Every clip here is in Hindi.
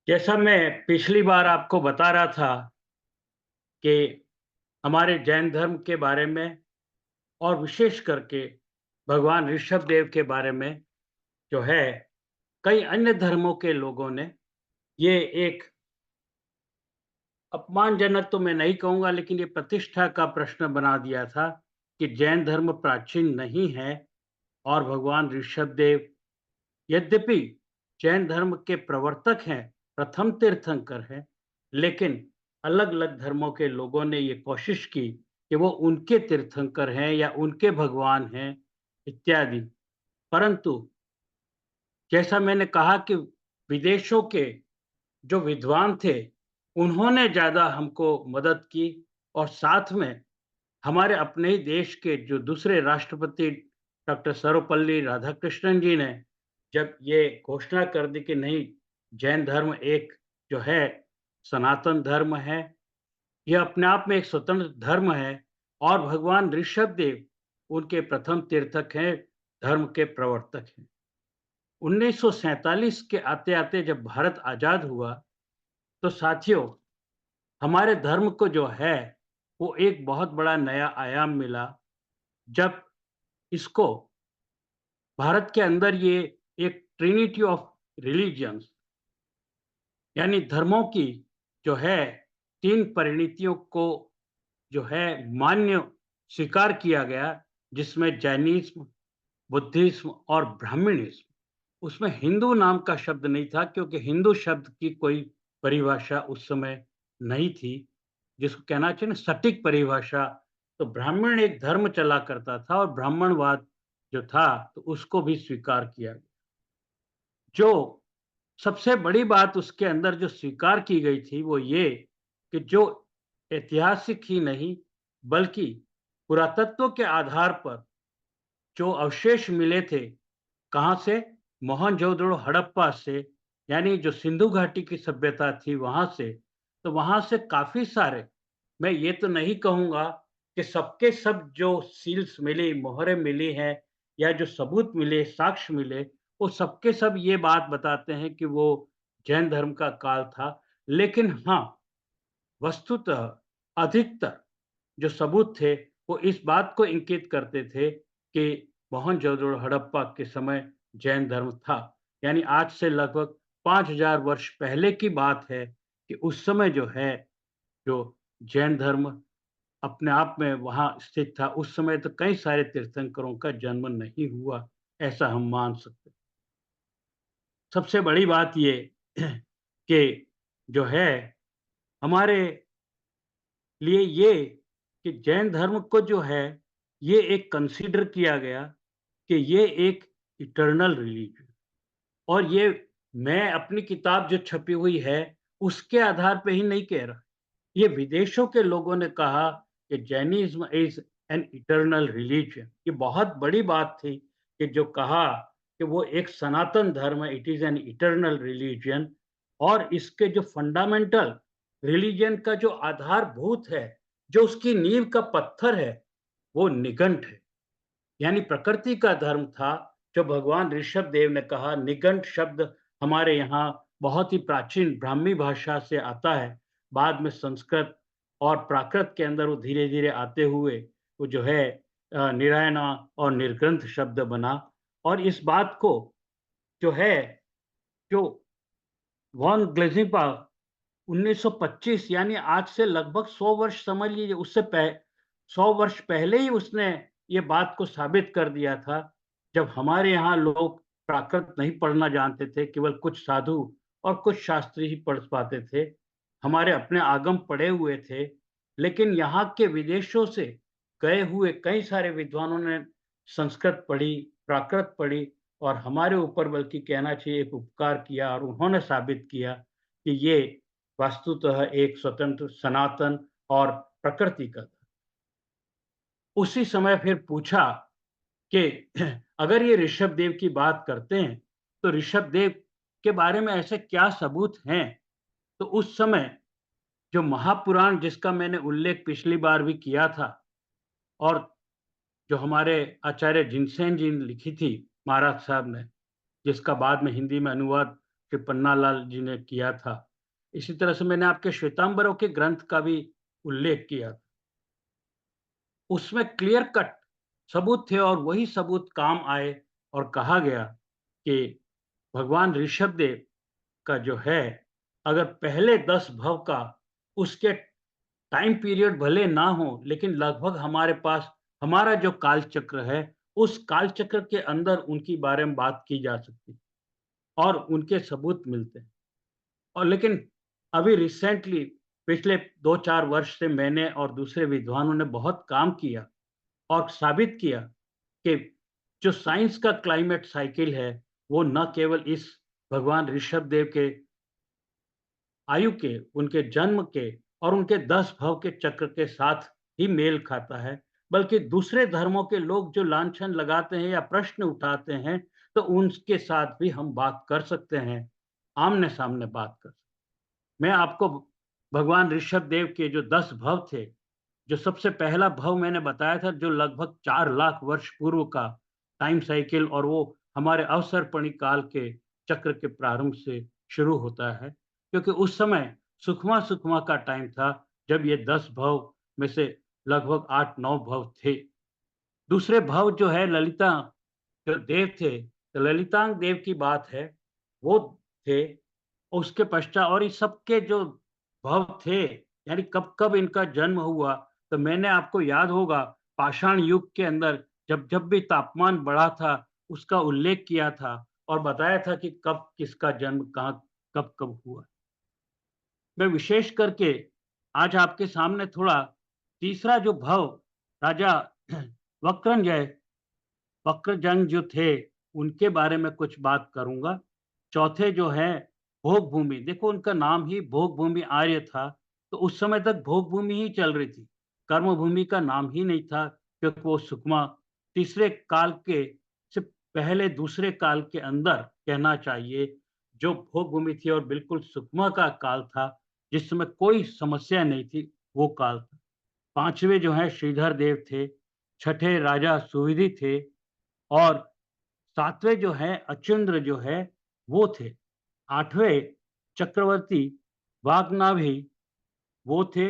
जैसा मैं पिछली बार आपको बता रहा था कि हमारे जैन धर्म के बारे में और विशेष करके भगवान ऋषभ देव के बारे में जो है कई अन्य धर्मों के लोगों ने ये एक अपमानजनक तो मैं नहीं कहूँगा, लेकिन ये प्रतिष्ठा का प्रश्न बना दिया था कि जैन धर्म प्राचीन नहीं है और भगवान ऋषभ देव यद्यपि जैन धर्म के प्रवर्तक हैं, प्रथम तीर्थंकर हैं, लेकिन अलग-अलग धर्मों के लोगों ने ये कोशिश की कि वो उनके तीर्थंकर हैं या उनके भगवान हैं इत्यादि। परंतु जैसा मैंने कहा कि विदेशों के जो विद्वान थे, उन्होंने ज़्यादा हमको मदद की और साथ में हमारे अपने ही देश के जो दूसरे राष्ट्रपति डॉक्टर सर्वपल्ली राधाकृष्णन जी ने जब ये घोषणा कर दी कि नहीं, जैन धर्म एक जो है सनातन धर्म है, ये अपने आप में एक स्वतंत्र धर्म है और भगवान ऋषभ देव उनके प्रथम तीर्थक हैं, धर्म के प्रवर्तक हैं। 1947 के आते-आते जब भारत आज़ाद हुआ, तो साथियों, हमारे धर्म को जो है, वो एक बहुत बड़ा नया आयाम मिला, जब इसको भारत के अंदर ये एक ट्रिनिटी ऑफ रिलिजियंस यानी धर्मों की जो है 3 परिणतियों को जो है मान्य स्वीकार किया गया, जिसमें जैनिज़्म, बुद्धिज़्म और ब्राह्मणिज़्म। उसमें हिंदू नाम का शब्द नहीं था क्योंकि हिंदू शब्द की कोई परिभाषा उस समय नहीं थी, जिसको कहना चाहिए ना सटीक परिभाषा। तो ब्राह्मण एक धर्म चला करता था और ब्राह्मणवाद जो था, तो उसको भी स्वीकार किया गया। जो सबसे बड़ी बात उसके अंदर जो स्वीकार की गई थी वो ये कि जो ऐतिहासिक ही नहीं बल्कि पुरातत्व के आधार पर जो अवशेष मिले थे, कहाँ से? मोहनजोदड़ो हड़प्पा से, यानी जो सिंधु घाटी की सभ्यता थी वहाँ से। तो वहाँ से काफ़ी सारे, मैं ये तो नहीं कहूँगा कि सबके सब जो सील्स मिली, मोहरें मिली हैं या जो सबूत मिले, साक्ष्य मिले, वो सबके सब ये बात बताते हैं कि वो जैन धर्म का काल था। लेकिन हाँ, वस्तुतः अधिकतर जो सबूत थे, वो इस बात को इंगित करते थे कि मोहनजोदड़ो हड़प्पा के समय जैन धर्म था। यानी आज से लगभग 5000 वर्ष पहले की बात है कि उस समय जो है, जो जैन धर्म अपने आप में वहाँ स्थित था। उस समय तो कई सारे तीर्थंकरों का जन्म नहीं हुआ, ऐसा हम मान सकते हैं। सबसे बड़ी बात ये कि जो है हमारे लिए ये कि जैन धर्म को जो है, ये एक कंसीडर किया गया कि ये एक इटर्नल रिलीजन और ये मैं अपनी किताब जो छपी हुई है, उसके आधार पे ही नहीं कह रहा। ये विदेशों के लोगों ने कहा कि Jainism is an eternal religion. ये बहुत बड़ी बात थी कि जो कहा कि वो एक सनातन धर्म है, it is an eternal religion और इसके जो फंडामेंटल रिलीजन का जो आधारभूत है, जो उसकी नींव का पत्थर है, वो निघंट है। यानी प्रकृति का धर्म था, जो भगवान ऋषभ देव ने कहा। निघंट शब्द हमारे यहाँ बहुत ही प्राचीन ब्राह्मी भाषा से आता है। बाद में संस्कृत और प्राकृत के अंदर वो धीरे-धीरे आते हुए वो जो है निरायना और निर्ग्रंथ शब्द बना और इस बात को जो है, जो वॉन ग्लेज़िपा 1925 यानी आज से लगभग 100 वर्ष समझ लीजिए, उससे 100 वर्ष पहले ही उसने ये बात को साबित कर दिया था, जब हमारे यहाँ लोग प्राकृत नहीं पढ़ना जानते थे, केवल कुछ साधु और कुछ शास्त्री ही पढ़ पाते थे। हमारे अपने आगम पढ़े हुए थे, लेकिन यहाँ के विदेशों से गए हुए कई सारे विद्वानों ने संस्कृत पढ़ी, प्राकृत पढ़ी और हमारे ऊपर बल्कि कहना चाहिए एक उपकार किया और उन्होंने साबित किया कि ये वस्तुतः एक स्वतंत्र सनातन और प्रकृति का था। उसी समय फिर पूछा कि अगर ये ऋषभ देव की बात करते हैं, तो ऋषभ देव के बारे में ऐसे क्या सबूत हैं? तो उस समय जो महापुराण जिसका मैंने उल्लेख पिछली बार भी किया था और जो हमारे आचार्य जिनसेन जी ने लिखी थी, महाराज साहब ने, जिसका बाद में हिंदी में अनुवाद श्री पन्नालाल जी ने किया था। इसी तरह से मैंने आपके श्वेतांबरों के ग्रंथ का भी उल्लेख किया। उसमें क्लियर कट सबूत थे और वही सबूत काम आए और कहा गया कि भगवान ऋषभदेव का जो है, अगर पहले 10 भव का उसके टाइम पीरियड भले ना हो, लेकिन लगभग हमारे पास हमारा जो काल चक्र है, उस काल चक्र के अंदर उनकी बारे में बात की जा सकती है और उनके सबूत मिलते हैं। और लेकिन अभी रिसेंटली पिछले 2-4 वर्ष से मैंने और दूसरे विद्वानों ने बहुत काम किया और साबित किया कि जो साइंस का क्लाइमेट साइकिल है, वो न केवल इस भगवान ऋषभदेव के आयु के, उनके जन्म के और उनके 10 भव के चक्र के साथ ही मेल खाता है, बल्कि दूसरे धर्मों के लोग जो लांछन लगाते हैं या प्रश्न उठाते हैं, तो उनके साथ भी हम बात कर सकते हैं, आमने-सामने बात कर। मैं आपको भगवान ऋषभदेव के जो 10 भव थे, जो सबसे पहला भव मैंने बताया था, जो लगभग 4 लाख वर्ष पूर्व का टाइम साइकिल और वो हमारे अवसर्पणी काल के चक्र के प्रारंभ से शुरू होता है, क्योंकि उस समय सुखमा का टाइम था, जब ये 10 भव में से लगभग 8-9 भव थे। दूसरे भव जो है ललिता जो देव थे, तो ललितांग देव की बात है, वो थे। उसके पश्चात और इस सब के जो भव थे, यानी कब-कब इनका जन्म हुआ, तो मैंने आपको याद होगा पाषाण युग के अंदर जब जब भी तापमान बढ़ा था, उसका उल्लेख किया था और बताया था कि कब किसका जन्म कहाँ कब-कब हुआ। मैं विशेष करके आज आपके सामने थोड़ा तीसरा जो भव राजा वक्रंजय वक्रजंग जो थे, उनके बारे में कुछ बात करूँगा। चौथे जो हैं भोग भूमि, देखो उनका नाम ही भोग भूमि आर्य था, तो उस समय तक भोग भूमि ही चल रही थी। कर्म भूमि का नाम ही नहीं था, क्योंकि वो सुकमा तीसरे काल के से पहले दूसरे काल के अंदर कहना चाहिए, जो भोग भूमि थी और बिल्कुल सुकमा का काल था, जिस समय कोई समस्या नहीं थी, वो काल था। 5वें जो हैं श्रीधर देव थे, छठे राजा सुविधि थे और 7वें जो हैं अचुंद्र जो है वो थे। 8वें चक्रवर्ती वाग्नाभी वो थे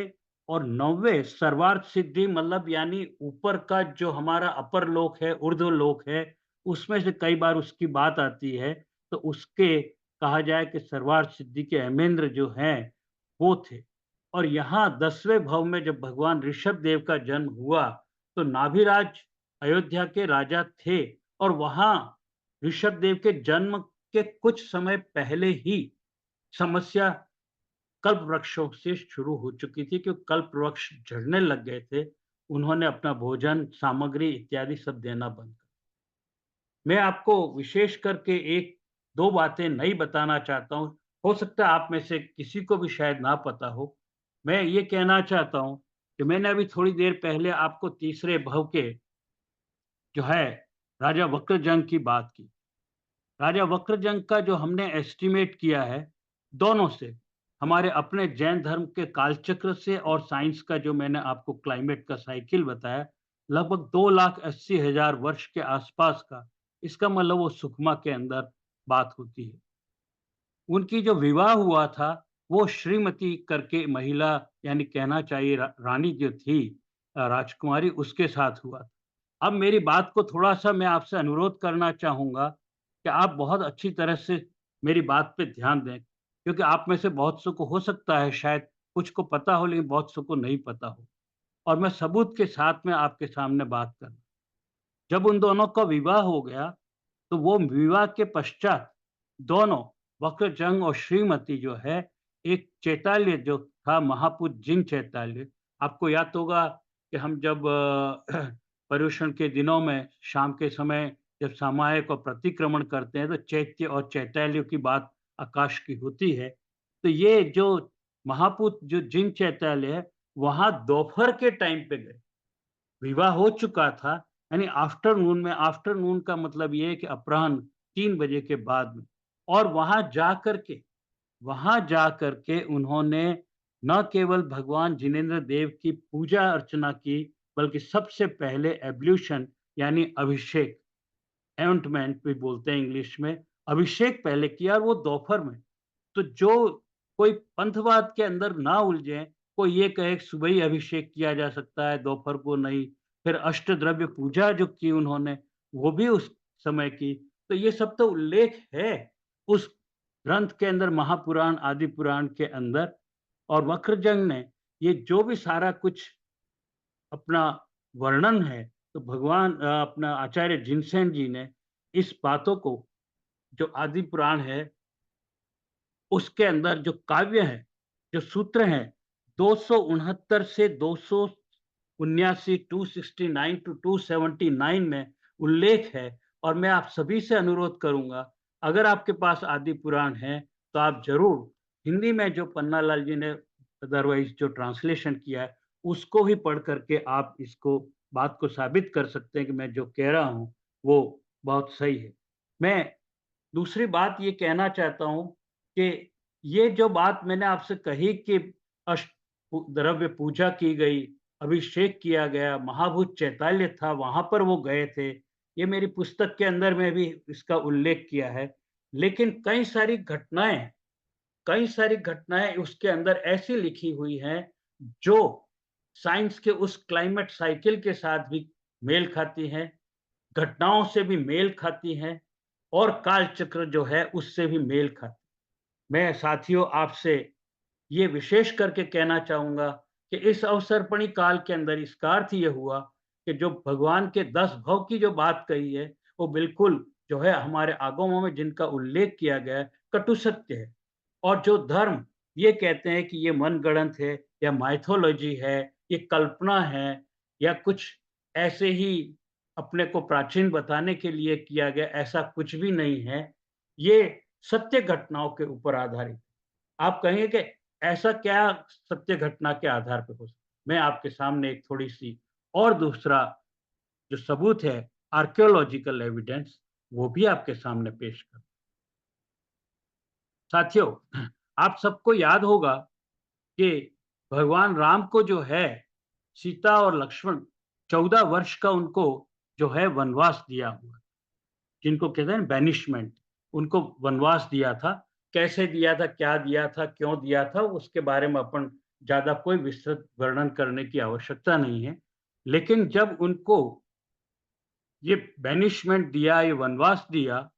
और 9वें सर्वार्थ सिद्धि मतलब यानी ऊपर का जो हमारा अपर लोक है, ऊर्ध्व लोक है, उसमें से कई बार उसकी बात आती है, तो उसके कहा जाए कि सर्वार्थ सिद्धि के हेमेंद्र जो हैं, वो थे। और यहाँ 10वें भव में जब भगवान ऋषभदेव का जन्म हुआ, तो नाभिराज अयोध्या के राजा थे और वहाँ ऋषभदेव के जन्म के कुछ समय पहले ही समस्या कल्प वृक्षों से शुरू हो चुकी थी, क्योंकि कल्प वृक्ष झड़ने लग गए थे। उन्होंने अपना भोजन, सामग्री इत्यादि सब देना बंद कर। मैं आपको विशेष करके 1-2 बातें नई बताना चाहता हूँ। हो सकता है आप में से किसी को भी शायद ना पता हो। मैं ये कहना चाहता हूँ कि मैंने अभी थोड़ी देर पहले आपको तीसरे भव के जो है राजा वक्रजंग की बात की। राजा वक्रजंग का जो हमने एस्टिमेट किया है, दोनों से, हमारे अपने जैन धर्म के कालचक्र से और साइंस का जो मैंने आपको क्लाइमेट का साइकिल बताया, लगभग 2,80,000 वर्ष के आसपास का, इसका मतलब वो सुकमा के अंदर बात होती है। उनकी जो विवाह हुआ था, वो श्रीमती करके महिला यानी कहना चाहिए रानी जो थी राजकुमारी उसके साथ हुआ था। अब मेरी बात को थोड़ा-सा मैं आपसे अनुरोध करना चाहूँगा कि आप बहुत अच्छी तरह से मेरी बात पे ध्यान दें, क्योंकि आप में से बहुत सौ को हो सकता है शायद कुछ को पता हो लेकिन बहुत सौ को नहीं पता हो और मैं सबूत के साथ में आपके सामने बात कर जब उन दोनों का विवाह हो गया, तो वो विवाह के पश्चात दोनों वक्रजंग और श्रीमती जो है, एक चैताल्य जो था महापुत जिन चैताल्य, आपको याद होगा कि हम जब पर्युषण के दिनों में शाम के समय जब सामायिक और प्रतिक्रमण करते हैं, तो चैत्य और चैताल्य की बात आकाश की होती है। तो ये जो महापुत जो जिन चैताल्य है, वहाँ दोपहर के टाइम पे गए। विवाह हो चुका था, यानी आफ्टरनून में, आफ्टरनून का मतलब ये है कि अपराह्न 3 बजे के बाद में और वहाँ जा कर के उन्होंने न केवल भगवान जिनेंद्र देव की पूजा अर्चना की, बल्कि सबसे पहले एब्ल्यूशन यानी अभिषेक, ऑइंटमेंट भी बोलते हैं इंग्लिश में, अभिषेक पहले किया और वो दोपहर में। तो जो कोई पंथवाद के अंदर ना उलझे, कोई ये कहे कि सुबह ही अभिषेक किया जा सकता है, दोपहर को नहीं। फिर अष्टद्रव्य पूजा जो की उन्होंने, वो भी उस समय की। तो ये सब तो उल्लेख है उस ग्रंथ के अंदर, महापुराण, आदि पुराण के अंदर। और वक्रजंग ने ये जो भी सारा कुछ अपना वर्णन है, तो भगवान अपना आचार्य जिनसेन जी ने इस बातों को, जो आदि पुराण है उसके अंदर जो काव्य है, जो सूत्र हैं, 269 से 279, 269 टू 279 में उल्लेख है। और मैं आप सभी से अनुरोध करूंगा, अगर आपके पास आदि पुराण है तो आप जरूर हिंदी में जो पन्नालाल जी ने अदरवाइज जो ट्रांसलेशन किया है, उसको भी पढ़ करके आप इसको बात को साबित कर सकते हैं कि मैं जो कह रहा हूं वो बहुत सही है। मैं दूसरी बात ये कहना चाहता हूँ कि ये जो बात मैंने आपसे कही कि अष्ट द्रव्य पूजा की गई, अभिषेक किया गया, महाभूत चैताल्य था, वहाँ पर वो गए थे। ये मेरी पुस्तक के अंदर में भी इसका उल्लेख किया है। लेकिन कई सारी घटनाएँ उसके अंदर ऐसी लिखी हुई हैं, जो साइंस के उस क्लाइमेट साइकिल के साथ भी मेल खाती हैं, घटनाओं से भी मेल खाती हैं और काल चक्र जो है उससे भी मेल खाती। मैं साथियों आपसे ये विशेष करके कहना चाहूँगा कि इस अवसर्पणी काल के अंदर इसका अर्थ ये हुआ कि जो भगवान के 10 भव की जो बात कही है, वो बिल्कुल जो है हमारे आगमों में जिनका उल्लेख किया गया है, कटु सत्य है। और जो धर्म ये कहते हैं कि ये मनगढ़ंत है या माइथोलॉजी है, ये कल्पना है या कुछ ऐसे ही अपने को प्राचीन बताने के लिए किया गया, ऐसा कुछ भी नहीं है। ये सत्य घटनाओं के ऊपर आधारित। आप कहेंगे कि ऐसा क्या सत्य घटना के आधार पे हो सकता है? मैं आपके सामने एक थोड़ी-सी और दूसरा जो सबूत है, आर्कियोलॉजिकल एविडेंस, वो भी आपके सामने पेश करूँ। साथियों, आप सबको याद होगा कि भगवान राम को जो है, सीता और लक्ष्मण 14 वर्ष का उनको जो है वनवास दिया हुआ, जिनको कहते हैं बैनिशमेंट, उनको वनवास दिया था। कैसे दिया था, क्या दिया था, क्यों दिया था, उसके बारे में अपन ज़्यादा कोई विस्तृत वर्णन करने की आवश्यकता नहीं है। लेकिन जब उनको ये बैनिशमेंट दिया, ये वनवास दिया,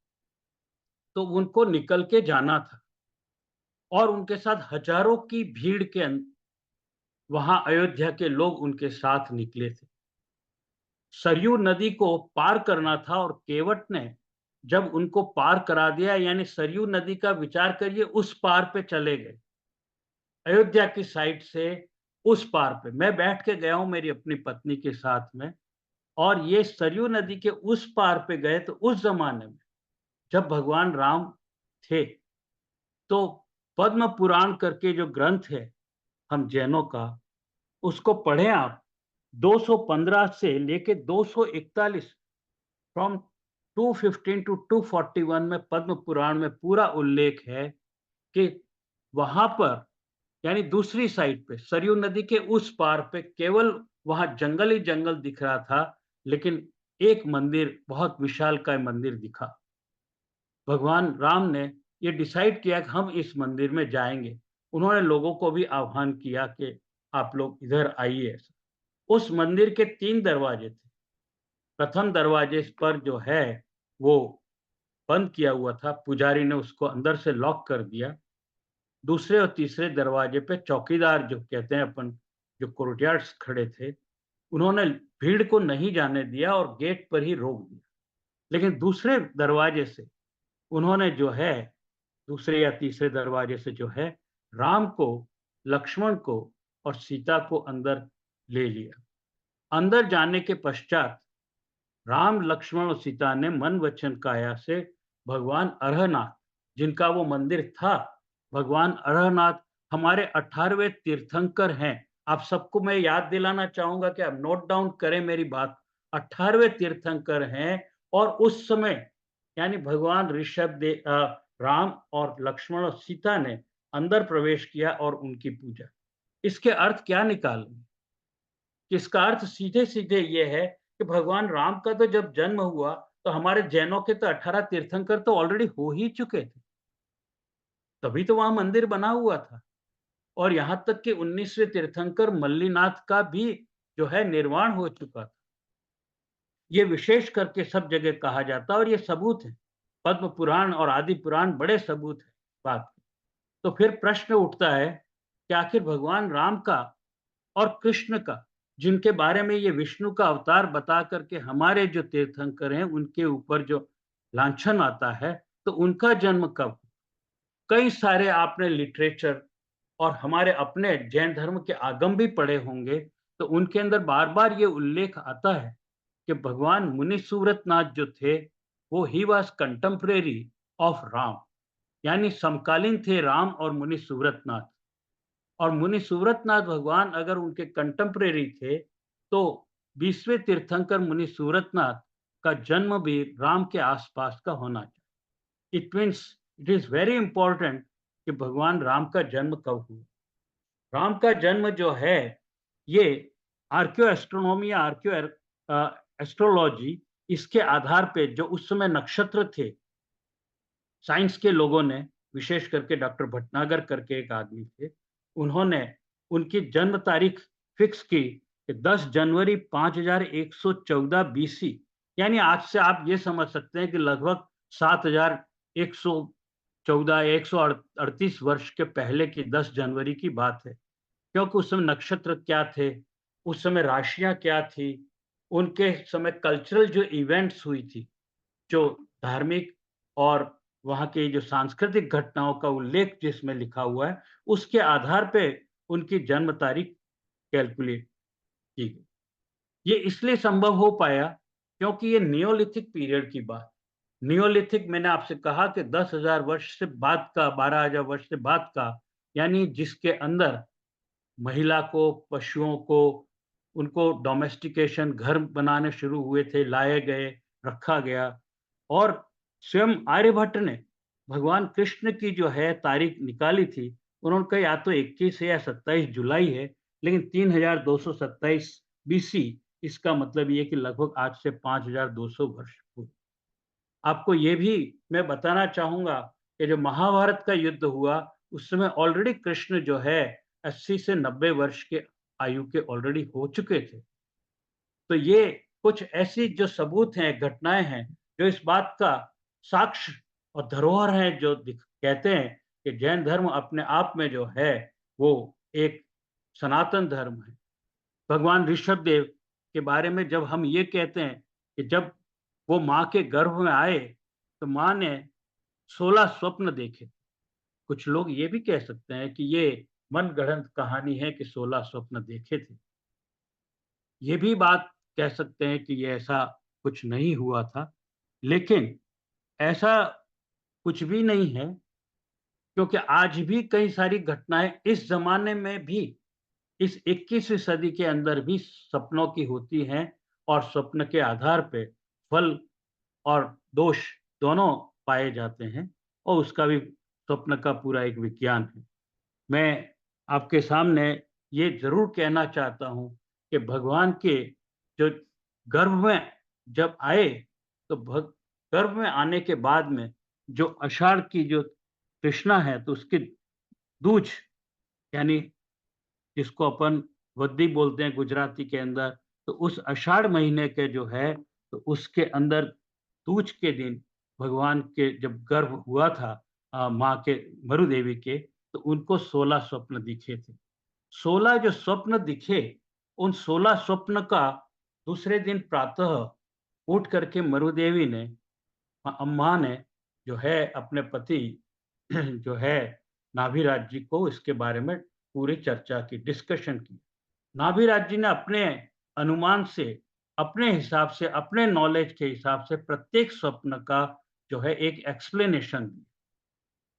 तो उनको निकल के जाना था और उनके साथ हज़ारों की भीड़ के वहाँ अयोध्या के लोग उनके साथ निकले थे। सरयू नदी को पार करना था और केवट ने जब उनको पार करा दिया, यानी सरयू नदी का विचार करिए, उस पार पे चले गए, अयोध्या की साइड से उस पार पे। मैं बैठ के गया हूँ मेरी अपनी पत्नी के साथ में, और ये सरयू नदी के उस पार पे गए। तो उस जमाने में जब भगवान राम थे, तो पद्म पुराण करके जो ग्रंथ है हम जैनों का, उसको पढ़ें आप। 215 से लेके 241, फ्रॉम 215 टू 241 में पद्म पुराण में पूरा उल्लेख है कि वहां पर, यानी दूसरी साइड पे सरयू नदी के उस पार पे, केवल वहां जंगल ही जंगल दिख रहा था, लेकिन एक मंदिर, बहुत विशालकाय मंदिर दिखा। भगवान राम ने ये डिसाइड किया कि हम इस मंदिर में जाएंगे। उन्होंने लोगों को भी आह्वान किया कि आप लोग इधर आइए। उस मंदिर के 3 दरवाजे थे। प्रथम दरवाजे पर जो है वो बंद किया हुआ था, पुजारी ने उसको अंदर से लॉक कर दिया। दूसरे और तीसरे दरवाजे पे चौकीदार जो कहते हैं अपन, जो कोर्टयार्ड्स खड़े थे, उन्होंने भीड़ को नहीं जाने दिया और गेट पर ही रोक दिया। लेकिन दूसरे दरवाजे से उन्होंने जो है, दूसरे या तीसरे दरवाजे से जो है, राम को, लक्ष्मण को और सीता को अंदर ले लिया। अंदर जाने के पश्चात राम, लक्ष्मण और सीता ने मन वचन काया से भगवान अरहनाथ, जिनका वो मंदिर था, भगवान अरहनाथ हमारे 18वें तीर्थंकर हैं। आप सबको मैं याद दिलाना चाहूंगा कि आप नोट डाउन करें मेरी बात। 18वें तीर्थंकर हैं। और उस समय, यानी भगवान राम और लक्ष्मण और सीता ने अंदर प्रवेश किया और उनकी पूजा। इसके अर्थ क्या निकालें? इसका अर्थ सीधे सीधे ये है कि भगवान राम का तो जब जन्म हुआ, तो हमारे जैनों के तो 18 तीर्थंकर तो ऑलरेडी हो ही चुके थे। तभी तो वहाँ मंदिर बना हुआ था और यहाँ तक कि 19वें तीर्थंकर मल्लिनाथ का भी जो है निर्माण हो चुका था। ये विशेष करके सब जगह कहा जाता है और ये सबूत है। पद्म पुराण और आदि पुराण बड़े सबूत है बात के। तो फिर प्रश्न उठता है कि आखिर भगवान राम का और कृष्ण का, जिनके बारे में ये विष्णु का अवतार बता करके हमारे जो तीर्थंकर हैं, उनके ऊपर जो लांछन आता है, तो उनका जन्म कब? कई सारे आपने लिटरेचर और हमारे अपने जैन धर्म के आगम भी पढ़े होंगे, तो उनके अंदर बार-बार ये उल्लेख आता है कि भगवान मुनि सूरतनाथ जो थे, वो he was contemporary of Ram, यानी समकालीन थे राम और मुनि सूरतनाथ। और मुनि सूरतनाथ भगवान अगर उनके कंटेम्परेरी थे, तो 20वें तीर्थंकर मुनि सूरतनाथ का जन्म भी राम के आस-पास का होना चाहिए। It means it is very important कि भगवान राम का जन्म कब हुआ। राम का जन्म जो है, ये आर्कियो एस्ट्रोनॉमी या आर्कियो एस्ट्रोलॉजी, इसके आधार पे जो उस समय नक्षत्र थे, साइंस के लोगों ने, विशेष करके डॉक्टर भटनागर करके एक आदमी थे, उन्होंने उनकी जन्म तारीख फिक्स की कि 10 जनवरी 5114 बीसी, यानी आज से आप ये समझ सकते हैं कि लगभग 7114 या 138 वर्ष के पहले की 10 जनवरी की बात है। क्योंकि उस समय नक्षत्र क्या थे, उस समय राशियाँ क्या थी, उनके समय कल्चरल जो इवेंट्स हुई थी, जो धार्मिक और वहाँ की जो सांस्कृतिक घटनाओं का उल्लेख जिसमें लिखा हुआ है, उसके आधार पे उनकी जन्म तारीख कैलकुलेट की गई। ये इसलिए संभव हो पाया क्योंकि ये नियोलिथिक पीरियड की बात। नियोलिथिक मैंने आपसे कहा कि 10,000 वर्ष से बाद का, 12,000 वर्ष से बाद का, यानी जिसके अंदर महिला को, पशुओं को, उनको डोमेस्टिकेशन, घर बनाने शुरू हुए थे, लाए गए, रखा गया और स्वयं आर्यभट्ट ने भगवान कृष्ण की जो है तारीख निकाली थी, उन्होंने कहा या तो 21 है या 27 जुलाई है, लेकिन 3227 बीसी, इसका मतलब ये है कि लगभग आज से 5200 वर्ष पूर्व। आपको ये भी मैं बताना चाहूँगा कि जब महाभारत का युद्ध हुआ, उस समय ऑलरेडी कृष्ण जो है 80 से 90 वर्ष के आयु के ऑलरेडी हो चुके थे। तो ये कुछ ऐसी जो सबूत हैं, घटनाएँ हैं, जो इस बात का साक्ष्य और धरोहर है, जो कहते हैं कि जैन धर्म अपने आप में जो है, वो एक सनातन धर्म है। भगवान ऋषभदेव के बारे में जब हम ये कहते हैं कि जब वो माँ के गर्भ में आए, तो माँ ने 16 स्वप्न देखे। कुछ लोग ये भी कह सकते हैं कि ये मनगढ़ंत कहानी है कि 16 स्वप्न देखे थे। ये भी बात कह सकते हैं कि ये ऐसा कुछ नहीं हुआ था, लेकिन ऐसा कुछ भी नहीं है, क्योंकि आज भी कई सारी घटनाएँ इस ज़माने में भी, इस 21वीं सदी के अंदर भी सपनों की होती हैं और स्वप्न के आधार पे फल और दोष दोनों पाए जाते हैं और उसका भी स्वप्न का पूरा एक विज्ञान है। मैं आपके सामने ये ज़रूर कहना चाहता हूँ कि भगवान के जो गर्भ में जब आए, तो गर्भ में आने के बाद में जो आषाढ़ की जो कृष्णा है, तो उसकी दूज, यानी जिसको अपन वद्दी बोलते हैं गुजराती के अंदर, तो उस आषाढ़ महीने के जो है, तो उसके अंदर दूज के दिन भगवान के जब गर्भ हुआ था माँ के, मरु देवी के, तो उनको 16 स्वप्न दिखे थे। 16 जो स्वप्न दिखे, उन 16 स्वप्न का दूसरे दिन प्रातः उठ करके मरु देवी ने, माँ ने जो है अपने पति जो है नाभिराज जी को इसके बारे में पूरी चर्चा की, डिस्कशन की। नाभिराज जी ने अपने अनुमान से, अपने हिसाब से, अपने नॉलेज के हिसाब से प्रत्येक स्वप्न का जो है एक एक्सप्लेनेशन दी।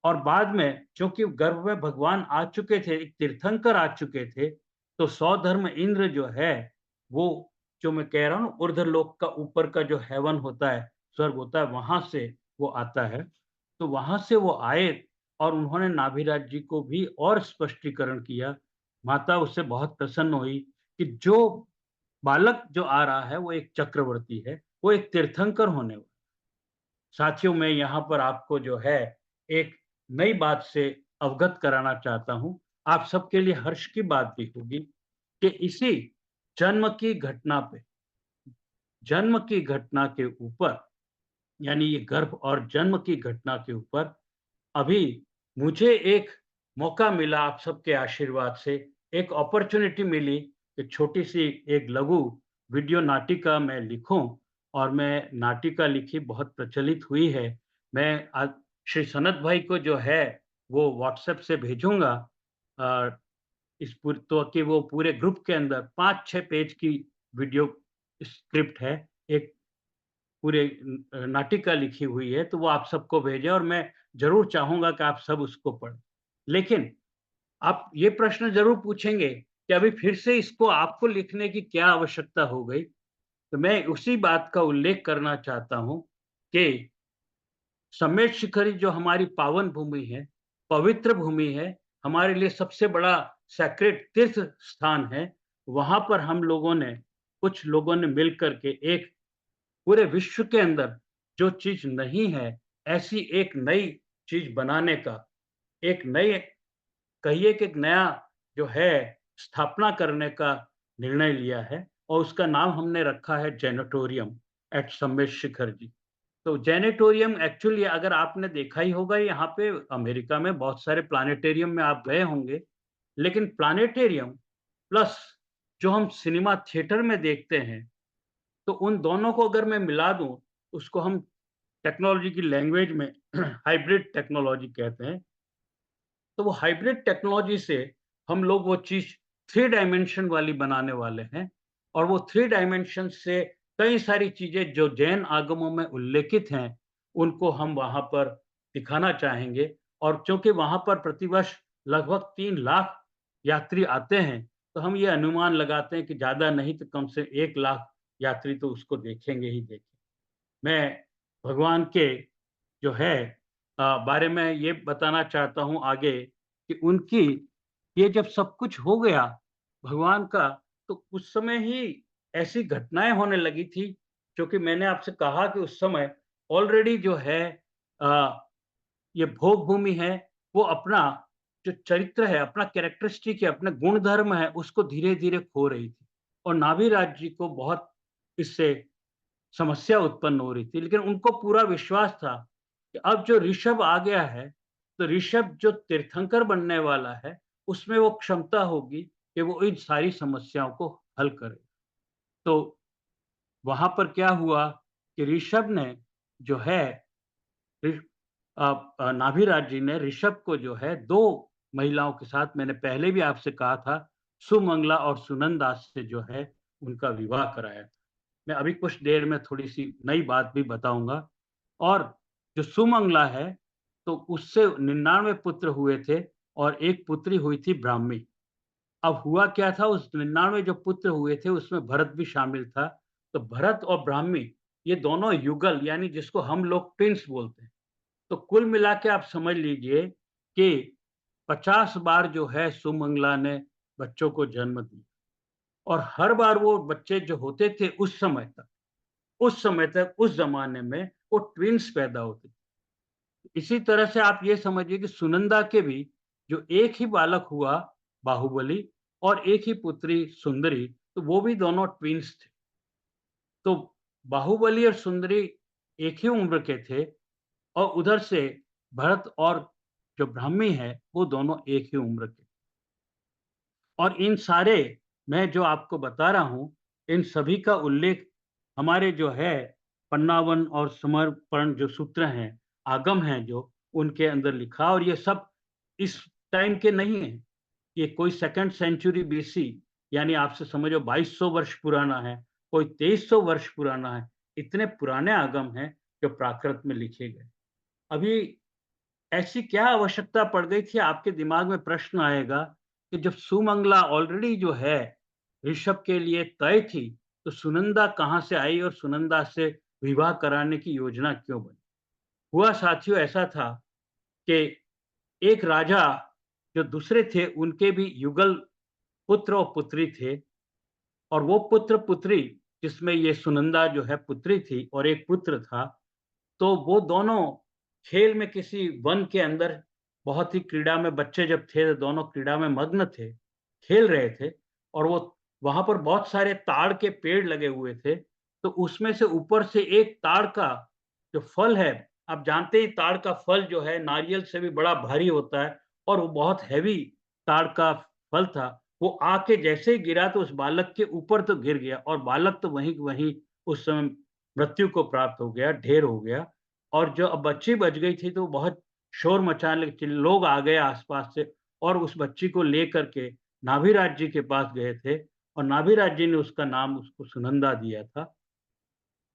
और बाद में चूँकि गर्भ में भगवान आ चुके थे, एक तीर्थंकर आ चुके थे, तो सौधर्म इंद्र जो है, वो जो मैं कह रहा हूँ ऊर्ध्वलोक का ऊपर का जो हेवन होता है, स्वर्ग होता है, वहाँ से वो आता है। तो वहाँ से वो आए और उन्होंने नाभिराज जी को भी और स्पष्टीकरण किया। माता उससे बहुत प्रसन्न हुई कि जो बालक जो आ रहा है, वो एक चक्रवर्ती है, वो एक तीर्थंकर होने वाला है। साथियों, मैं यहाँ पर आपको जो है एक नई बात से अवगत कराना चाहता हूँ। आप सबके लिए हर्ष की बात भी होगी कि इसी जन्म की घटना पे जन्म की घटना के ऊपर, यानी ये गर्भ और जन्म की घटना के ऊपर अभी मुझे एक मौका मिला आप सबके आशीर्वाद से, एक अपॉर्च्युनिटी मिली कि छोटी-सी एक लघु वीडियो नाटिका मैं लिखूँ और मैं नाटिका लिखी बहुत प्रचलित हुई है। मैं आज श्री सनत भाई को जो है वो व्हाट्सएप से भेजूँगा अ, इस पूर तो कि वो पूरे ग्रुप के अंदर 5-6 पेज की वीडियो स्क्रिप्ट है। एक पूरे नाटिका लिखी हुई है, तो वो आप सबको भेजें और मैं ज़रूर चाहूँगा कि आप सब उसको पढ़ें। लेकिन आप ये प्रश्न ज़रूर पूछेंगे कि अभी फिर से इसको आपको लिखने की क्या आवश्यकता हो गई? तो मैं उसी बात का उल्लेख करना चाहता हूँ कि समेत शिखरी जो हमारी पावन भूमि है, पवित्र भूमि है, हमारे लिए सबसे बड़ा सेक्रेड तीर्थ स्थान है। वहाँ पर हम लोगों ने कुछ लोगों ने मिल कर के एक पूरे विश्व के अंदर जो चीज़ नहीं है, ऐसी एक नई चीज़ बनाने का, एक नए कहिए कि एक नया जो है स्थापना करने का निर्णय लिया है और उसका नाम हमने रखा है जैनेटोरियम एट समेत शिखर जी। तो जैनेटोरियम एक्चुअली अगर आपने देखा ही होगा यहाँ पे अमेरिका में बहुत सारे प्लानेटेरियम में आप गए होंगे, लेकिन प्लानेटेरियम प्लस जो हम सिनेमा थिएटर में देखते हैं, तो उन दोनों को अगर मैं मिला दूँ, उसको हम टेक्नोलॉजी की लैंग्वेज में हाइब्रिड टेक्नोलॉजी कहते हैं। तो वो हाइब्रिड टेक्नोलॉजी से हम लोग वो चीज़ 3 डायमेंशन वाली बनाने वाले हैं और वो 3 डायमेंशन से कई सारी चीज़ें जो जैन आगमों में उल्लेखित हैं, उनको हम वहाँ पर दिखाना चाहेंगे और चूँकि वहाँ पर प्रतिवर्ष लगभग 3 लाख यात्री आते हैं, तो हम ये अनुमान लगाते हैं कि ज़्यादा नहीं तो कम से 1 लाख यात्री तो उसको देखेंगे ही देखेंगे। मैं भगवान के जो है बारे में ये बताना चाहता हूँ आगे कि उनकी ये जब सब कुछ हो गया भगवान का, तो उस समय ही ऐसी घटनाएँ होने लगी थी, क्योंकि मैंने आपसे कहा कि उस समय ऑलरेडी जो है अ, ये भोग भूमि है, वो अपना जो चरित्र है, अपना कैरेक्टरिस्टिक है, अपने गुण-धर्म है, उसको धीरे-धीरे खो रही थी और नाभिराज जी को बहुत इससे समस्या उत्पन्न हो रही थी, लेकिन उनको पूरा विश्वास था कि अब जो ऋषभ आ गया है, तो ऋषभ जो तीर्थंकर बनने वाला है, उसमें वो क्षमता होगी कि वो इन सारी समस्याओं को हल करे। तो वहाँ पर क्या हुआ कि ऋषभ ने जो है ऋ नाभिराज जी ने ऋषभ को जो है 2 महिलाओं के साथ मैंने पहले भी आपसे कहा था, सुमंगला और सुनंदा से जो है उनका विवाह कराया। मैं अभी कुछ देर में थोड़ी-सी नई बात भी बताऊँगा और जो सुमंगला है, तो उससे 99 पुत्र हुए थे और एक पुत्री हुई थी ब्राह्मी। अब हुआ क्या था उस 99 जो पुत्र हुए थे उसमें भरत भी शामिल था। तो भरत और ब्राह्मी ये दोनों युगल यानी जिसको हम लोग ट्विन्स बोलते हैं। तो कुल मिला के आप समझ लीजिए कि 50 बार जो है सुमंगला ने बच्चों को जन्म दिया और हर बार वो बच्चे जो होते थे उस समय तक उस ज़माने में वो ट्विन्स पैदा होते थे। इसी तरह से आप ये समझिए कि सुनंदा के भी जो एक ही बालक हुआ बाहुबली और एक ही पुत्री सुंदरी, तो वो भी दोनों ट्विन्स थे। तो बाहुबली और सुंदरी एक ही उम्र के थे और उधर से भरत और जो ब्राह्मी है, वो दोनों एक ही उम्र के। और इन सारे मैं जो आपको बता रहा हूँ, इन सभी का उल्लेख हमारे जो है पन्नावन और समर्पण जो सूत्र हैं, आगम हैं जो, उनके अंदर लिखा और ये सब इस टाइम के नहीं हैं। ये कोई 2nd सेंचुरी बीसी यानी आपसे समझो 2200 वर्ष पुराना है, कोई 2300 वर्ष पुराना है। इतने पुराने आगम हैं जो प्राकृत में लिखे गए। अभी ऐसी क्या आवश्यकता पड़ गई थी आपके दिमाग में प्रश्न आएगा कि जब सुमंगला ऑलरेडी जो है ऋषभ के लिए तय थी, तो सुनंदा कहाँ से आई और सुनंदा से विवाह कराने की योजना क्यों बनी? हुआ साथियों ऐसा था कि एक राजा जो दूसरे थे उनके भी युगल पुत्र और पुत्री थे और वो पुत्र पुत्री जिसमें ये सुनंदा जो है पुत्री थी और एक पुत्र था, तो वो दोनों खेल में किसी वन के अंदर बहुत ही क्रीड़ा में बच्चे जब थे तो दोनों क्रीड़ा में मग्न थे, खेल रहे थे और वो वहाँ पर बहुत सारे ताड़ के पेड़ लगे हुए थे, तो उसमें से ऊपर से एक ताड़ का जो फल है, आप जानते ही ताड़ का फल जो है नारियल से भी बड़ा भारी होता है और वो बहुत हेवी ताड़ का फल था। वो आके जैसे ही गिरा तो उस बालक के ऊपर तो गिर गया और बालक तो वहीं के वहीं उस समय मृत्यु को प्राप्त हो गया, ढेर हो गया। और जो अब बच्ची बच गई थी तो बहुत शोर मचाने लगी, लोग आ गए आस-पास से और उस बच्ची को लेकर के नाभिराज जी के पास गए थे और नाभिराज जी ने उसका नाम उसको सुनंदा दिया था।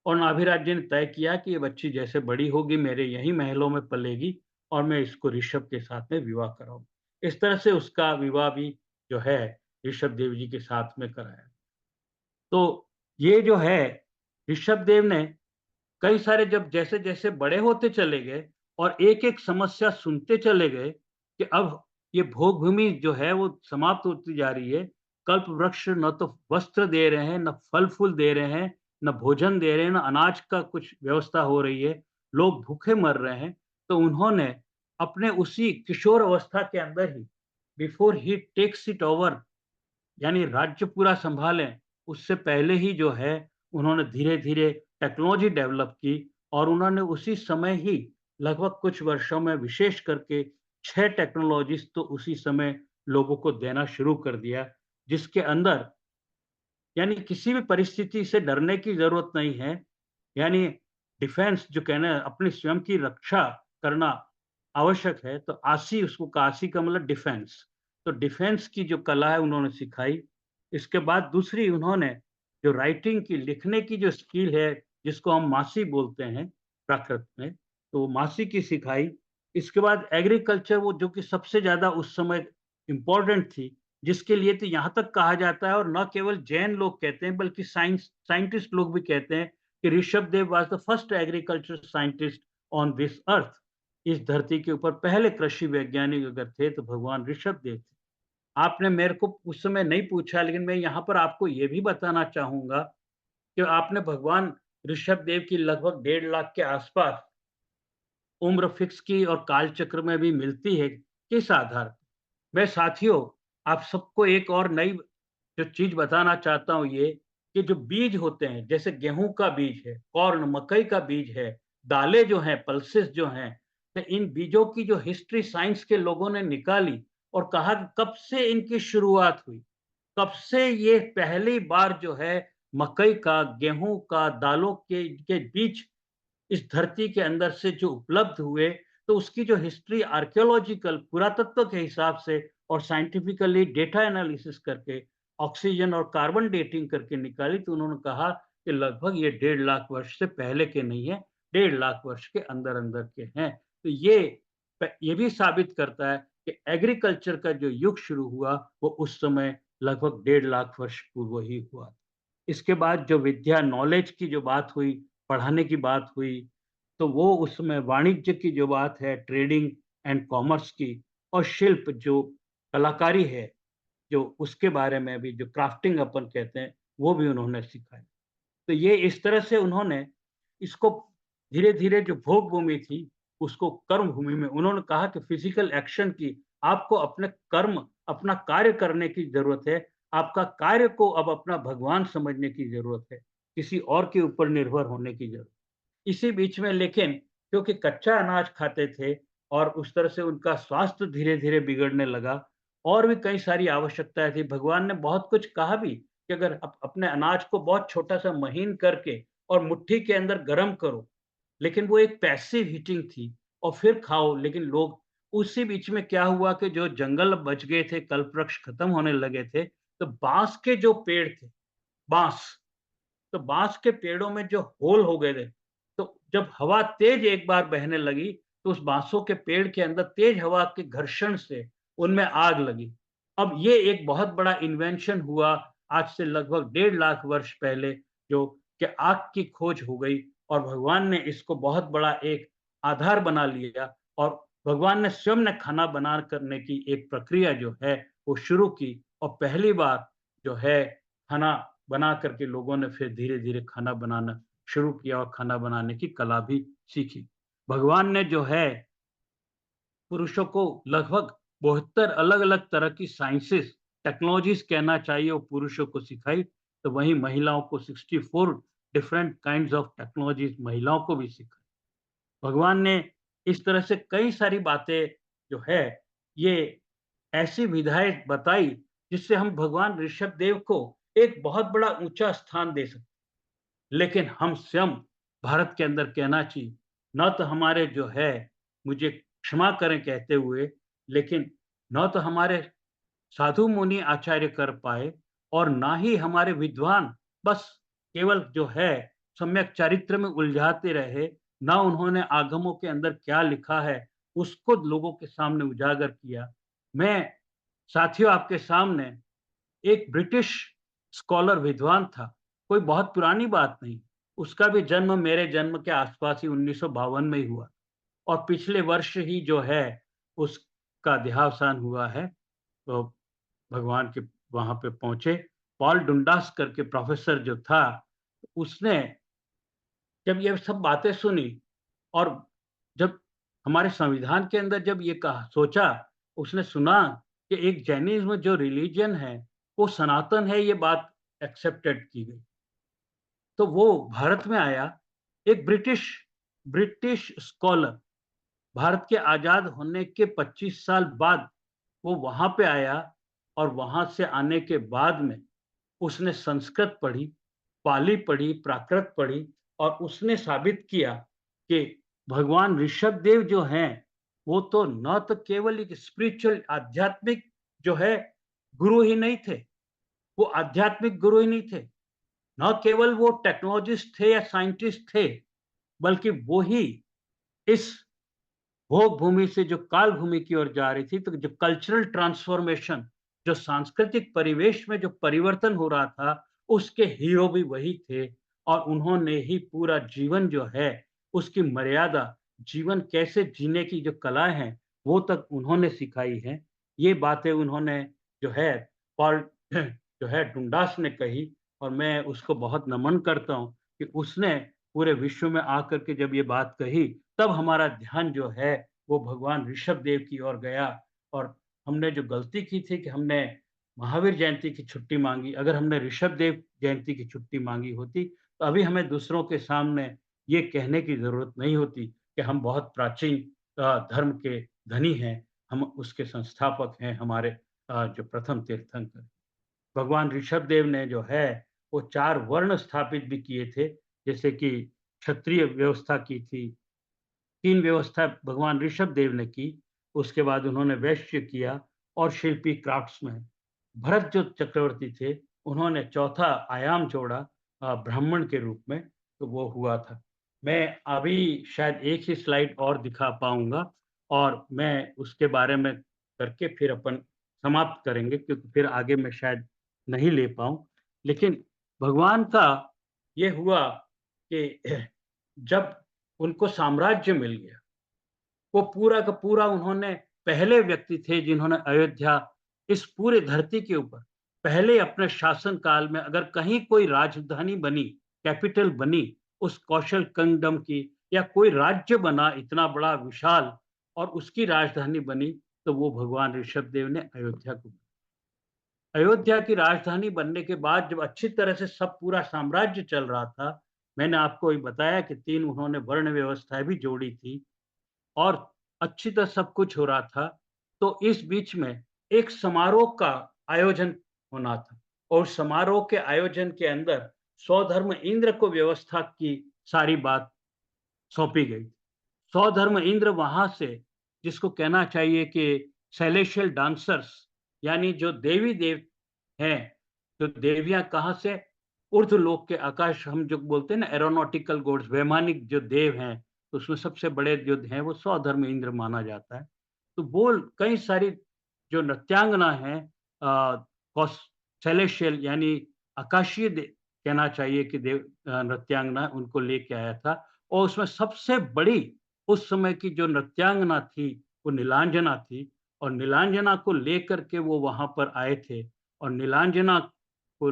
और नाभिराज जी ने तय किया कि ये बच्ची जैसे बड़ी होगी मेरे यहीं महलों में पलेगी और मैं इसको ऋषभ के साथ में विवाह कराऊँ। इस तरह से उसका विवाह भी जो है ऋषभ देव जी के साथ में कराया। तो ये जो है ऋषभ देव ने कई सारे जब जैसे-जैसे बड़े होते चले गए और एक-एक समस्या सुनते चले गए कि अब ये भोग भूमि जो है वो समाप्त होती जा रही है। कल्प वृक्ष न तो वस्त्र दे रहे हैं, न फल-फूल दे रहे हैं, न भोजन दे रहे हैं, न अनाज का कुछ व्यवस्था हो रही है। लोग भूखे मर रहे हैं। तो उन्होंने अपने उसी किशोर अवस्था के अंदर ही बिफोर ही टेक्स इट ओवर यानी राज्य पूरा सँभालें, उससे पहले ही जो है उन्होंने धीरे-धीरे टेक्नोलॉजी डेवलप की और उन्होंने उसी समय ही लगभग कुछ वर्षों में विशेष करके 6 टेक्नोलॉजीज़ तो उसी समय लोगों को देना शुरू कर दिया, जिसके अंदर यानी किसी भी परिस्थिति से डरने की ज़रूरत नहीं है। यानी डिफेंस जो कहना है अपनी स्वयं की रक्षा करना आवश्यक है, तो आसी उसको कासी का मतलब डिफेंस। तो डिफेंस की जो कला है उन्होंने सिखाई। इसके बाद दूसरी उन्होंने जो राइटिंग की लिखने की जो स्किल है, जिसको हम मासी बोलते हैं प्राकृत में, तो मासी की सिखाई। इसके बाद एग्रीकल्चर वो जो कि सबसे ज़्यादा उस समय इम्पोर्टेंट थी, जिसके लिए तो यहाँ तक कहा जाता है और न केवल जैन लोग कहते हैं बल्कि साइंटिस्ट लोग भी कहते हैं कि Rishabh Dev was the first agriculture scientist on this earth. इस धरती के ऊपर पहले कृषि वैज्ञानिक अगर थे तो भगवान ऋषभ देव थे। आपने मेरे को उस समय नहीं पूछा लेकिन मैं यहाँ पर आपको ये भी बताना चाहूँगा कि आपने भगवान ऋषभ देव की लगभग 1.5 लाख के आसपास उम्र फिक्स की और कालचक्र में भी मिलती है। किस आधार पर? मैं साथियों आप सबको एक और नई जो चीज़ बताना चाहता हूँ ये, कि जो बीज होते हैं, जैसे गेहूँ का बीज है, कॉर्न मकई का बीज है, दालें जो हैं, पल्सेस जो हैं, तो इन बीजों की जो हिस्ट्री साइंस के लोगों ने निकाली और कहा कि कब से इनकी शुरुआत हुई, कब से ये पहली बार जो है मकई का, गेहूँ का, दालों के बीज इस धरती के अंदर से जो उपलब्ध हुए, तो उसकी जो हिस्ट्री आर्कियोलॉजिकल पुरातत्व के हिसाब से और साइंटिफिकली डेटा एनालिसिस करके, ऑक्सीजन और कार्बन डेटिंग करके निकाली, तो उन्होंने कहा कि लगभग ये 1.5 लाख वर्ष से पहले के नहीं है, 1.5 लाख वर्ष के अंदर-अंदर के हैं। तो ये भी साबित करता है कि एग्रीकल्चर का जो युग शुरू हुआ, वो उस समय लगभग 1.5 लाख वर्ष पूर्व ही हुआ। इसके बाद जो विद्या नॉलेज की जो बात हुई, पढ़ाने की बात हुई, तो वो उसमें वाणिज्य की जो बात है, ट्रेडिंग एंड कॉमर्स की और शिल्प जो कलाकारी है, जो उसके बारे में भी जो क्राफ्टिंग अपन कहते हैं, वो भी उन्होंने सिखाया। तो ये इस तरह से उन्होंने इसको धीरे-धीरे जो भोग भूमि थी, उसको कर्म भूमि में उन्होंने कहा कि फिजिकल एक्शन की आपको अपने कर्म, अपना कार्य करने की ज़रूरत है। आपका कार्य को अब अपना भगवान समझने की ज़रूरत है, किसी और के ऊपर निर्भर होने की ज़रूरत इसी बीच में लेकिन क्योंकि कच्चा अनाज खाते थे और उस तरह से उनका स्वास्थ्य धीरे-धीरे बिगड़ने लगा और भी कई सारी आवश्यकताएँ थी। भगवान ने बहुत कुछ कहा भी कि अगर अपने अनाज को बहुत छोटा-सा महीन करके और मुट्ठी के अंदर गरम करो, लेकिन वो एक पैसिव हीटिंग थी और फिर खाओ। लेकिन लोग उसी बीच में क्या हुआ कि जो जंगल बच गए थे, कल्प वृक्ष खत्म होने लगे थे, तो बाँस के जो पेड़ थे, बाँस तो बाँस के पेड़ों में जो होल हो गए थे, तो जब हवा तेज एक बार बहने लगी, तो उस बाँसों के पेड़ के अंदर तेज हवा के घर्षण से उनमें आग लगी। अब ये एक बहुत बड़ा इन्वेंशन हुआ आज से लगभग 1.5 लाख वर्ष पहले जो कि आग की खोज हो गई और भगवान ने इसको बहुत बड़ा एक आधार बना लिया और भगवान ने स्वयं ने खाना बना करने की एक प्रक्रिया जो है, वो शुरू की और पहली बार जो है खाना बना करके लोगों ने फिर धीरे-धीरे खाना बनाना शुरू किया और खाना बनाने की कला भी सीखी। भगवान ने जो है पुरुषों को लगभग 72 अलग-अलग तरह की साइंसेस, टेक्नोलॉजीज़ कहना चाहिए वो पुरुषों को सिखाई, तो वहीं महिलाओं को 64 डिफरेंट काइंड्स ऑफ टेक्नोलॉजीज़ महिलाओं को भी सिखाई। भगवान ने इस तरह से कई सारी बातें जो है, ये ऐसी विधाएँ बताई जिससे हम भगवान ऋषभ देव को एक बहुत बड़ा ऊँचा स्थान दे सकते। लेकिन हम स्वयं भारत के अंदर कहना चाहिए, न तो हमारे जो है, मुझे क्षमा करें कहते हुए, लेकिन न तो हमारे साधु मुनि आचार्य कर पाए और ना ही हमारे विद्वान बस केवल जो है सम्यक चरित्र में उलझाते रहे, ना उन्होंने आगमों के अंदर क्या लिखा है उसको लोगों के सामने उजागर किया। मैं साथियों आपके सामने एक ब्रिटिश स्कॉलर विद्वान था, कोई बहुत पुरानी बात नहीं, उसका भी जन्म मेरे जन्म के आसपास ही 1952 में ही हुआ और पिछले वर्ष ही जो है उसका देहावसान हुआ है। तो भगवान के वहाँ पे पहुँचे। पॉल डुंडास करके प्रोफ़ेसर जो था, उसने जब ये सब बातें सुनी और जब हमारे संविधान के अंदर जब ये कहा सोचा, उसने सुना कि एक जैनिज़्म जो रिलिजन है, वो सनातन है, ये बात एक्सेप्टेड की गई। तो वो भारत में आया, एक ब्रिटिश ब्रिटिश स्कॉलर, भारत के आज़ाद होने के 25 साल बाद वो वहाँ पे आया और वहाँ से आने के बाद में उसने संस्कृत पढ़ी, पाली पढ़ी, प्राकृत पढ़ी और उसने साबित किया कि भगवान ऋषभदेव जो हैं, वो तो न तो केवल एक स्पिरिचुअल आध्यात्मिक जो है गुरु ही नहीं थे, वो आध्यात्मिक गुरु ही नहीं थे, न केवल वो टेक्नोलॉजिस्ट थे या साइंटिस्ट थे, बल्कि वो ही इस भोग भूमि से जो काल भूमि की ओर जा रही थी, तो जो कल्चरल ट्रांसफॉर्मेशन, जो सांस्कृतिक परिवेश में जो परिवर्तन हो रहा था, उसके हीरो भी वही थे और उन्होंने ही पूरा जीवन जो है, उसकी मर्यादा, जीवन कैसे जीने की जो कला है, वो तक उन्होंने सिखाई है। ये बातें उन्होंने जो है पॉल जो है डुंडास ने कही और मैं उसको बहुत नमन करता हूँ कि उसने पूरे विश्व में आकर के जब ये बात कही, तब हमारा ध्यान जो है वो भगवान ऋषभ देव की ओर गया और हमने जो गलती की थी कि हमने महावीर जयंती की छुट्टी मांगी। अगर हमने ऋषभ देव जयंती की छुट्टी मांगी होती, तो अभी हमें दूसरों के सामने ये कहने की ज़रूरत नहीं होती कि हम बहुत प्राचीन धर्म के धनी हैं, हम उसके संस्थापक हैं, हमारे जो प्रथम तीर्थंकर। भगवान ऋषभ देव ने जो है वो 4 वर्ण स्थापित भी किए थे, जैसे कि क्षत्रिय व्यवस्था की थी, 3 व्यवस्था भगवान ऋषभ देव ने की, उसके बाद उन्होंने वैश्य किया और शिल्पी क्राफ्ट्समैन। भरत जो चक्रवर्ती थे, उन्होंने चौथा आयाम जोड़ा ब्राह्मण के रूप में, तो वो हुआ था। मैं अभी शायद एक ही स्लाइड और दिखा पाऊँगा और मैं उसके बारे में करके फिर अपन समाप्त करेंगे क्योंकि फिर आगे मैं शायद नहीं ले पाऊँ। लेकिन भगवान का ये हुआ कि जब उनको साम्राज्य मिल गया, वो पूरा का पूरा उन्होंने पहले व्यक्ति थे जिन्होंने अयोध्या इस पूरे धरती के ऊपर पहले अपने शासन काल में अगर कहीं कोई राजधानी बनी, कैपिटल बनी उस कौशल किंगडम की या कोई राज्य बना इतना बड़ा विशाल और उसकी राजधानी बनी, तो वो भगवान ऋषभ देव ने अयोध्या को। अयोध्या की राजधानी बनने के बाद जब अच्छी तरह से सब पूरा साम्राज्य चल रहा था, मैंने आपको ये बताया कि 3 उन्होंने वर्ण व्यवस्थाएँ भी जोड़ी थी और अच्छी तरह सब कुछ हो रहा था, तो इस बीच में एक समारोह का आयोजन होना था और समारोह के आयोजन के अंदर स्वधर्म इंद्र को व्यवस्था की सारी बात सौंपी गई। स्वधर्म इंद्र वहाँ से जिसको कहना चाहिए कि सेलेशियल डांसर्स यानी जो देवी-देव हैं, तो देवियाँ कहाँ से? ऊर्ध्वलोक के आकाश हम जो बोलते हैं ना एरोनॉटिकल गॉड्स वैमानिक जो देव हैं, तो उसमें सबसे बड़े जो हैं वो स्वधर्म इंद्र माना जाता है। तो वो कई सारी जो नृत्यांगना हैं कॉस सेलेशियल यानी आकाशीय कहना चाहिए कि नृत्यांगना उनको लेके आया था और उसमें सबसे बड़ी उस समय की जो नृत्यांगना थी, वो नीलांजना थी और नीलांजना को लेकर के वो वहाँ पर आए थे और नीलांजना को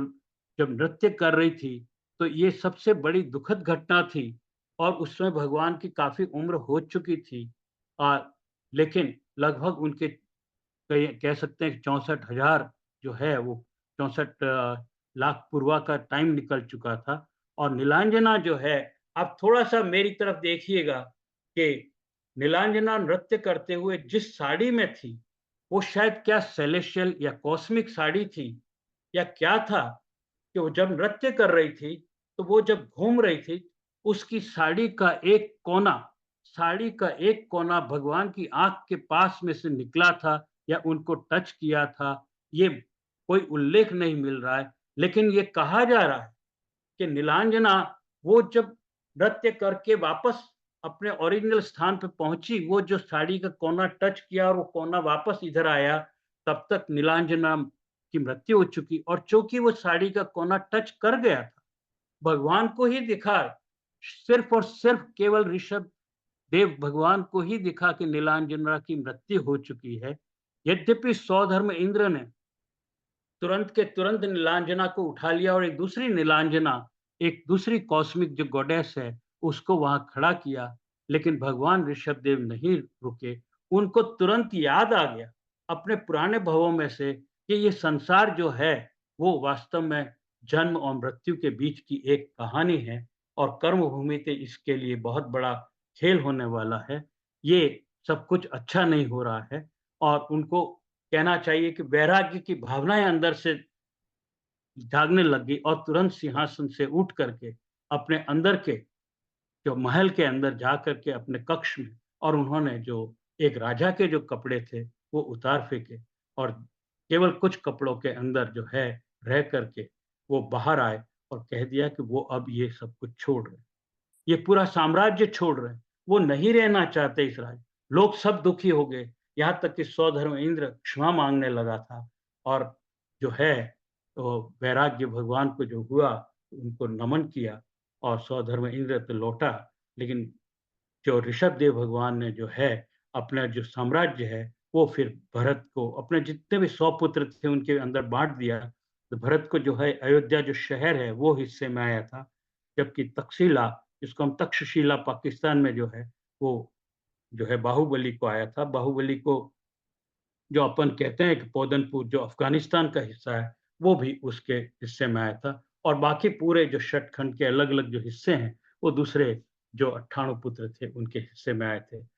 जब नृत्य कर रही थी, तो ये सबसे बड़ी दुखद घटना थी और उस समय भगवान की काफ़ी उम्र हो चुकी थी। लेकिन लगभग उनके कही कह सकते हैं कि 64,000 जो है वो 64 लाख पूर्वा का टाइम निकल चुका था और नीलांजना जो है, आप थोड़ा-सा मेरी तरफ देखिएगा कि नीलांजना नृत्य करते हुए जिस साड़ी में थी, वो शायद क्या सेलेस्टियल या कॉस्मिक साड़ी थी या क्या था कि वो जब नृत्य कर रही थी, तो वो जब घूम रही थी, उसकी साड़ी का एक कोना भगवान की आँख के पास में से निकला था या उनको टच किया था, ये कोई उल्लेख नहीं मिल रहा है। लेकिन ये कहा जा रहा है कि नीलांजना वो जब नृत्य करके वापस अपने ओरिजिनल स्थान पे पहुँची, वो जो साड़ी का कोना टच किया और वो कोना वापस इधर आया, तब तक नीलांजना की मृत्यु हो चुकी और चूँकि वो साड़ी का कोना टच कर गया था, भगवान को ही दिखा, सिर्फ़ और सिर्फ़ केवल ऋषभ देव भगवान को ही दिखा कि नीलांजना की मृत्यु हो चुकी है। यद्यपि सौधर्म इंद्र ने तुरंत के तुरंत नीलांजना को उठा लिया और एक दूसरी नीलांजना, एक दूसरी कॉस्मिक जो गॉडेस है, उसको वहाँ खड़ा किया। लेकिन भगवान ऋषभदेव नहीं रुके। उनको तुरंत याद आ गया अपने पुराने भवों में से कि ये संसार जो है, वो वास्तव में जन्म और मृत्यु के बीच की एक कहानी है और कर्म भूमि पे इसके लिए बहुत बड़ा खेल होने वाला है। ये सब कुछ अच्छा नहीं हो रहा है और उनको कहना चाहिए कि वैराग्य की भावनाएँ अंदर से जागने लग गई और तुरंत सिंहासन से उठ करके अपने अंदर के जो महल के अंदर जा करके अपने कक्ष में और उन्होंने जो एक राजा के जो कपड़े थे, वो उतार फेंके और केवल कुछ कपड़ों के अंदर जो है रह करके वो बाहर आए और कह दिया कि वो अब ये सब कुछ छोड़ रहे हैं। ये पूरा साम्राज्य छोड़ रहे हैं। वो नहीं रहना चाहते इस राज्य। लोग सब दुखी हो गए। यहाँ तक कि सौधर्म इंद्र क्षमा माँगने लगा था और जो है तो वैराग्य भगवान को जो हुआ, उनको नमन किया और सौधर्म इंद्र तो लौटा। लेकिन जो ऋषभदेव भगवान ने जो है अपना जो साम्राज्य है, वो फिर भरत को अपने जितने भी 100 पुत्र थे उनके अंदर बाँट दिया। तो भरत को जो है अयोध्या जो शहर है वो हिस्से में आया था। जबकि तक्षशिला, जिसको हम तक्षशिला पाकिस्तान में जो है, वो जो है बाहुबली को आया था। बाहुबली को जो अपन कहते हैं कि पौदनपुर जो अफ़गानिस्तान का हिस्सा है, वो भी उसके हिस्से में आया था और बाकी पूरे जो शतखंड के अलग-अलग जो हिस्से हैं, वो दूसरे जो 98 पुत्र थे, उनके हिस्से में आए थे।